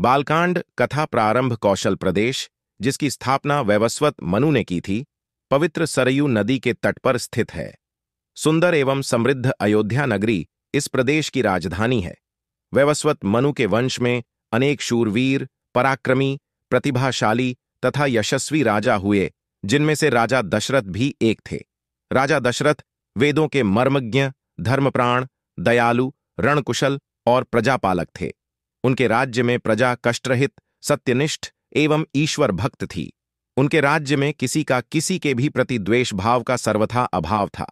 बालकांड कथा प्रारंभ कौशल प्रदेश, जिसकी स्थापना वैवस्वत मनु ने की थी, पवित्र सरयू नदी के तट पर स्थित है। सुंदर एवं समृद्ध अयोध्या नगरी इस प्रदेश की राजधानी है। वैवस्वत मनु के वंश में अनेक शूरवीर, पराक्रमी, प्रतिभाशाली तथा यशस्वी राजा हुए, जिनमें से राजा दशरथ भी एक थे। राजा दशरथ वेदों के मर्मज्ञ, धर्मप्राण, दयालु, रणकुशल और प्रजापालक थे। उनके राज्य में प्रजा कष्टरहित, सत्यनिष्ठ एवं ईश्वर भक्त थी। उनके राज्य में किसी का किसी के भी प्रति द्वेष भाव का सर्वथा अभाव था।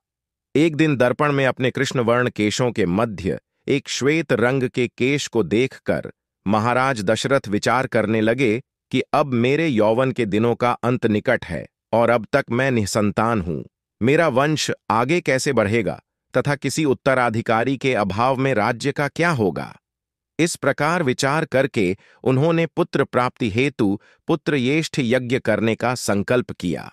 एक दिन दर्पण में अपने कृष्णवर्ण केशों के मध्य एक श्वेत रंग के केश को देखकर महाराज दशरथ विचार करने लगे कि अब मेरे यौवन के दिनों का अंत निकट है और अब तक मैं निसंतान हूं। मेरा वंश आगे कैसे बढ़ेगा तथा किसी उत्तराधिकारी के अभाव में राज्य का क्या होगा। इस प्रकार विचार करके उन्होंने पुत्र प्राप्ति हेतु पुत्रयेष्ठ यज्ञ करने का संकल्प किया।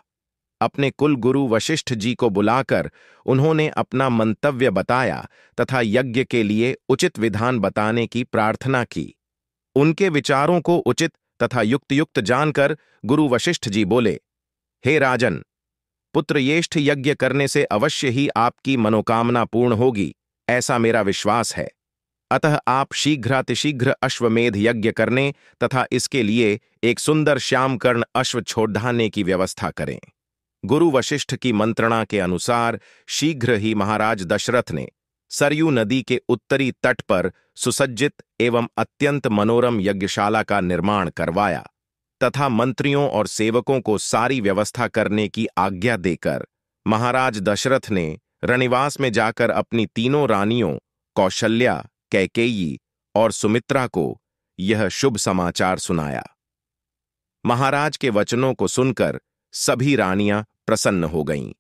अपने कुल गुरु वशिष्ठ जी को बुलाकर उन्होंने अपना मंतव्य बताया तथा यज्ञ के लिए उचित विधान बताने की प्रार्थना की। उनके विचारों को उचित तथा युक्त जानकर गुरु वशिष्ठ जी बोले, हे राजन, पुत्रयेष्ठ यज्ञ करने से अवश्य ही आपकी मनोकामना पूर्ण होगी, ऐसा मेरा विश्वास है। अतः आप शीघ्रातिशीघ्र अश्वमेध यज्ञ करने तथा इसके लिए एक सुंदर श्यामकर्ण अश्व छोड़ाने की व्यवस्था करें। गुरु वशिष्ठ की मंत्रणा के अनुसार शीघ्र ही महाराज दशरथ ने सरयू नदी के उत्तरी तट पर सुसज्जित एवं अत्यंत मनोरम यज्ञशाला का निर्माण करवाया तथा मंत्रियों और सेवकों को सारी व्यवस्था करने की आज्ञा देकर महाराज दशरथ ने रणनिवास में जाकर अपनी तीनों रानियों कौशल्या, कैकेयी और सुमित्रा को यह शुभ समाचार सुनाया। महाराज के वचनों को सुनकर सभी रानियां प्रसन्न हो गईं।